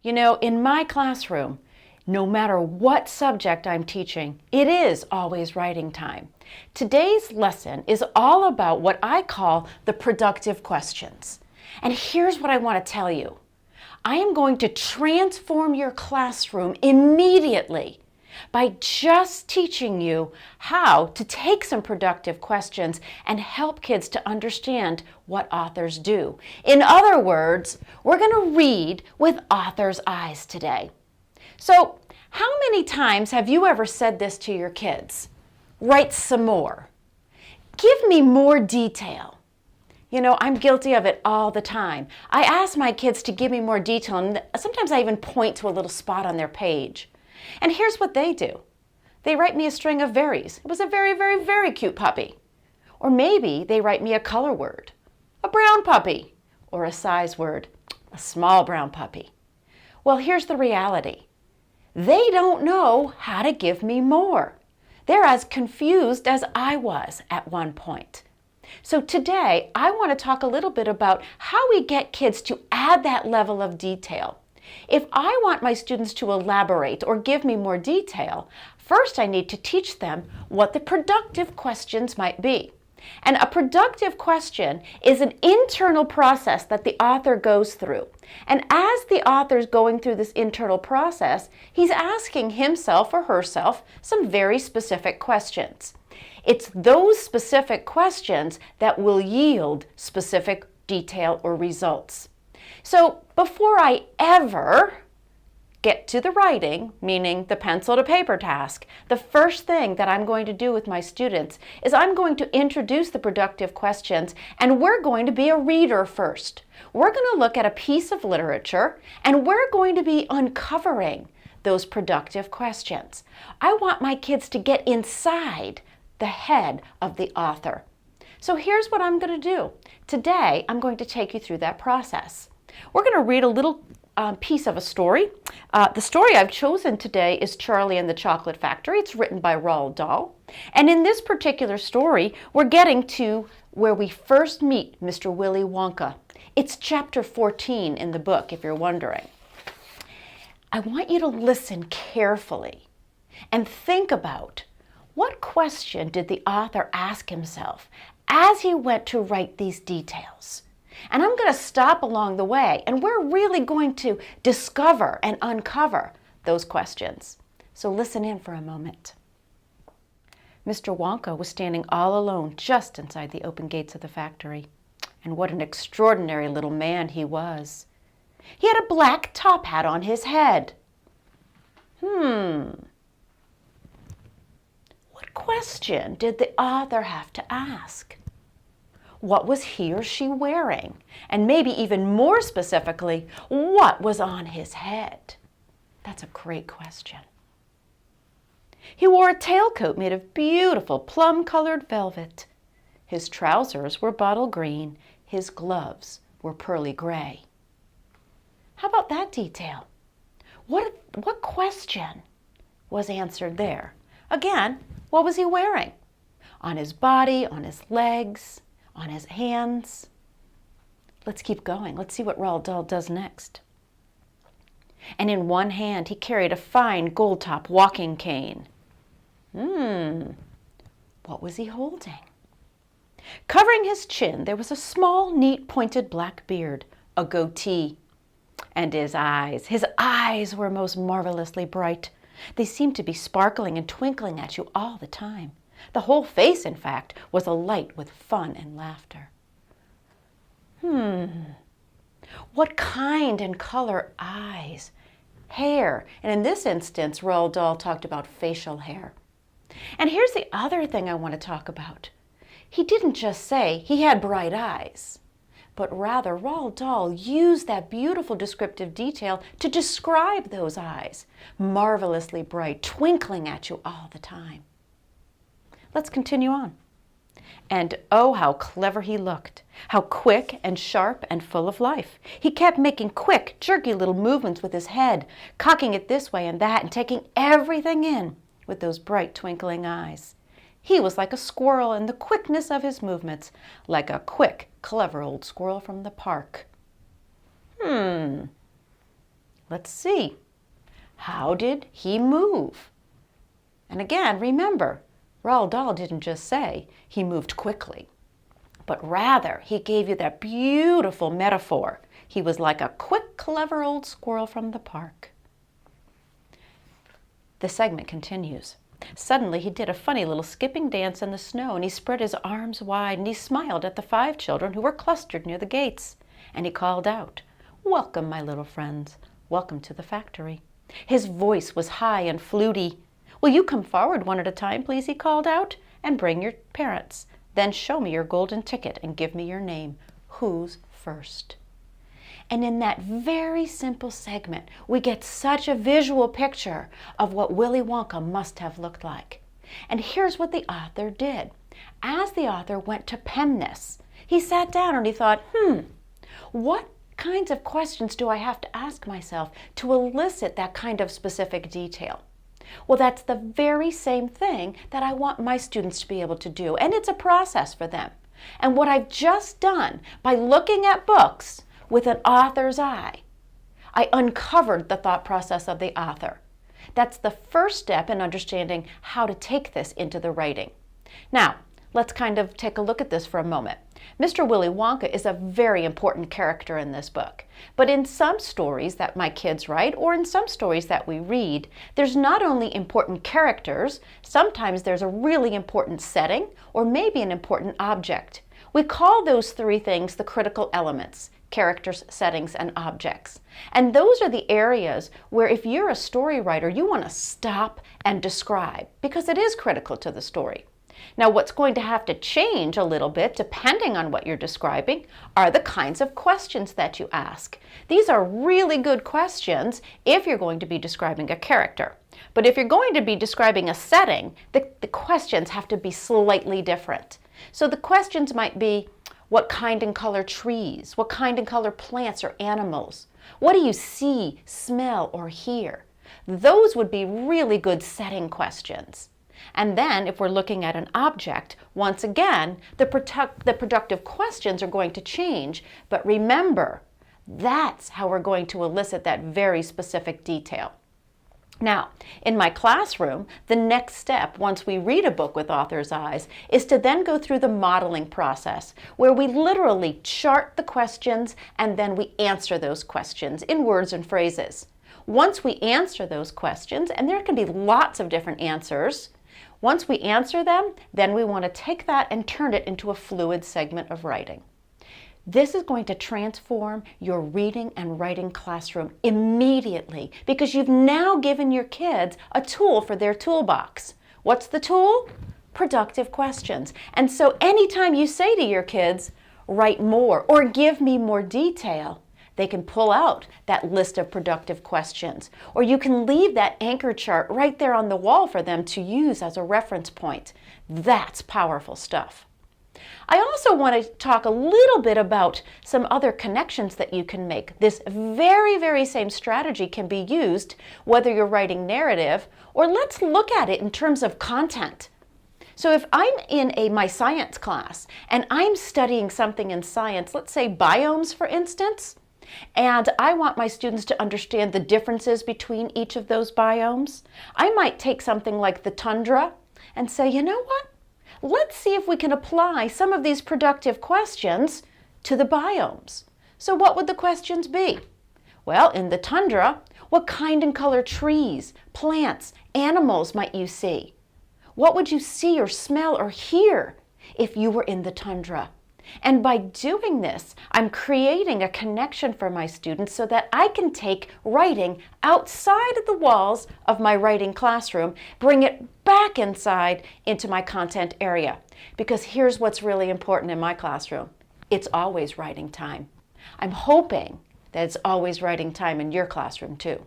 You know, in my classroom, no matter what subject I'm teaching, it is always writing time. Today's lesson is all about what I call the productive questions. And here's what I want to tell you. I am going to transform your classroom immediately by just teaching you how to take some productive questions and help kids to understand what authors do. In other words, we're going to read with author's eyes today. So, how many times have you ever said this to your kids? Write some more. Give me more detail. You know, I'm guilty of it all the time. I ask my kids to give me more detail, and sometimes I even point to a little spot on their page. And here's what they do. They write me a string of veries. It was a very, very, very cute puppy. Or maybe they write me a color word, a brown puppy, or a size word, a small brown puppy. Well, here's the reality. They don't know how to give me more. They're as confused as I was at one point. So today, I want to talk a little bit about how we get kids to add that level of detail. If I want my students to elaborate or give me more detail, first I need to teach them what the productive questions might be. And a productive question is an internal process that the author goes through. And as the author's going through this internal process, he's asking himself or herself some very specific questions. It's those specific questions that will yield specific detail or results. So before I ever get to the writing, meaning the pencil to paper task, the first thing that I'm going to do with my students is I'm going to introduce the productive questions, and we're going to be a reader first. We're going to look at a piece of literature, and we're going to be uncovering those productive questions. I want my kids to get inside the head of the author. So here's what I'm going to do. Today, I'm going to take you through that process. We're going to read a little piece of a story. The story I've chosen today is Charlie and the Chocolate Factory. It's written by Roald Dahl. And in this particular story, we're getting to where we first meet Mr. Willy Wonka. It's chapter 14 in the book, if you're wondering. I want you to listen carefully and think about what question did the author ask himself as he went to write these details. And I'm going to stop along the way, and we're really going to discover and uncover those questions. So listen in for a moment. Mr. Wonka was standing all alone just inside the open gates of the factory. And what an extraordinary little man he was. He had a black top hat on his head. What question did the author have to ask? What was he or she wearing? And maybe even more specifically, what was on his head? That's a great question. He wore a tailcoat made of beautiful plum-colored velvet. His trousers were bottle green. His gloves were pearly gray. How about that detail? What question was answered there? Again, what was he wearing? On his body, on his legs, on his hands? Let's keep going. Let's see what Roald Dahl does next. And in one hand, he carried a fine gold-top walking cane. What was he holding? Covering his chin, there was a small, neat, pointed black beard, a goatee. And his eyes were most marvelously bright. They seemed to be sparkling and twinkling at you all the time. The whole face, in fact, was alight with fun and laughter. What kind and color eyes? Hair. And in this instance, Roald Dahl talked about facial hair. And here's the other thing I want to talk about. He didn't just say he had bright eyes, but rather Roald Dahl used that beautiful descriptive detail to describe those eyes, marvelously bright, twinkling at you all the time. Let's continue on. And oh, how clever he looked, how quick and sharp and full of life. He kept making quick, jerky little movements with his head, cocking it this way and that, and taking everything in with those bright, twinkling eyes. He was like a squirrel in the quickness of his movements, like a quick, clever old squirrel from the park. Let's see. How did he move? And again, remember, Roald Dahl didn't just say he moved quickly, but rather he gave you that beautiful metaphor. He was like a quick, clever old squirrel from the park. The segment continues. Suddenly he did a funny little skipping dance in the snow, and he spread his arms wide, and he smiled at the 5 children who were clustered near the gates. And he called out, "Welcome, my little friends. Welcome to the factory." His voice was high and fluty. "Will you come forward one at a time, please," he called out, "and bring your parents. Then show me your golden ticket and give me your name. Who's first?" And in that very simple segment, we get such a visual picture of what Willy Wonka must have looked like. And here's what the author did. As the author went to pen this, he sat down and he thought, what kinds of questions do I have to ask myself to elicit that kind of specific detail? Well, that's the very same thing that I want my students to be able to do, and it's a process for them. And what I've just done by looking at books with an author's eye, I uncovered the thought process of the author. That's the first step in understanding how to take this into the writing. Now, let's kind of take a look at this for a moment. Mr. Willy Wonka is a very important character in this book. But in some stories that my kids write, or in some stories that we read, there's not only important characters, sometimes there's a really important setting, or maybe an important object. We call those 3 things the critical elements: characters, settings, and objects. And those are the areas where if you're a story writer, you want to stop and describe, because it is critical to the story. Now, what's going to have to change a little bit, depending on what you're describing, are the kinds of questions that you ask. These are really good questions if you're going to be describing a character. But if you're going to be describing a setting, the questions have to be slightly different. So the questions might be, what kind and color trees? What kind and color plants or animals? What do you see, smell, or hear? Those would be really good setting questions. And then if we're looking at an object, once again, the productive questions are going to change. But remember, that's how we're going to elicit that very specific detail. Now, in my classroom, the next step, once we read a book with author's eyes, is to then go through the modeling process, where we literally chart the questions and then we answer those questions in words and phrases. Once we answer those questions, and there can be lots of different answers, once we answer them, then we want to take that and turn it into a fluid segment of writing. This is going to transform your reading and writing classroom immediately, because you've now given your kids a tool for their toolbox. What's the tool? Productive questions. And so anytime you say to your kids, write more or give me more detail, they can pull out that list of productive questions. Or you can leave that anchor chart right there on the wall for them to use as a reference point. That's powerful stuff. I also want to talk a little bit about some other connections that you can make. This very, very same strategy can be used whether you're writing narrative, or let's look at it in terms of content. So if I'm in my science class and I'm studying something in science, let's say biomes for instance, and I want my students to understand the differences between each of those biomes, I might take something like the tundra and say, you know what? Let's see if we can apply some of these productive questions to the biomes. So what would the questions be? Well, in the tundra, what kind and color trees, plants, animals might you see? What would you see or smell or hear if you were in the tundra? And by doing this, I'm creating a connection for my students so that I can take writing outside of the walls of my writing classroom, bring it back inside into my content area. Because here's what's really important in my classroom. It's always writing time. I'm hoping that it's always writing time in your classroom too.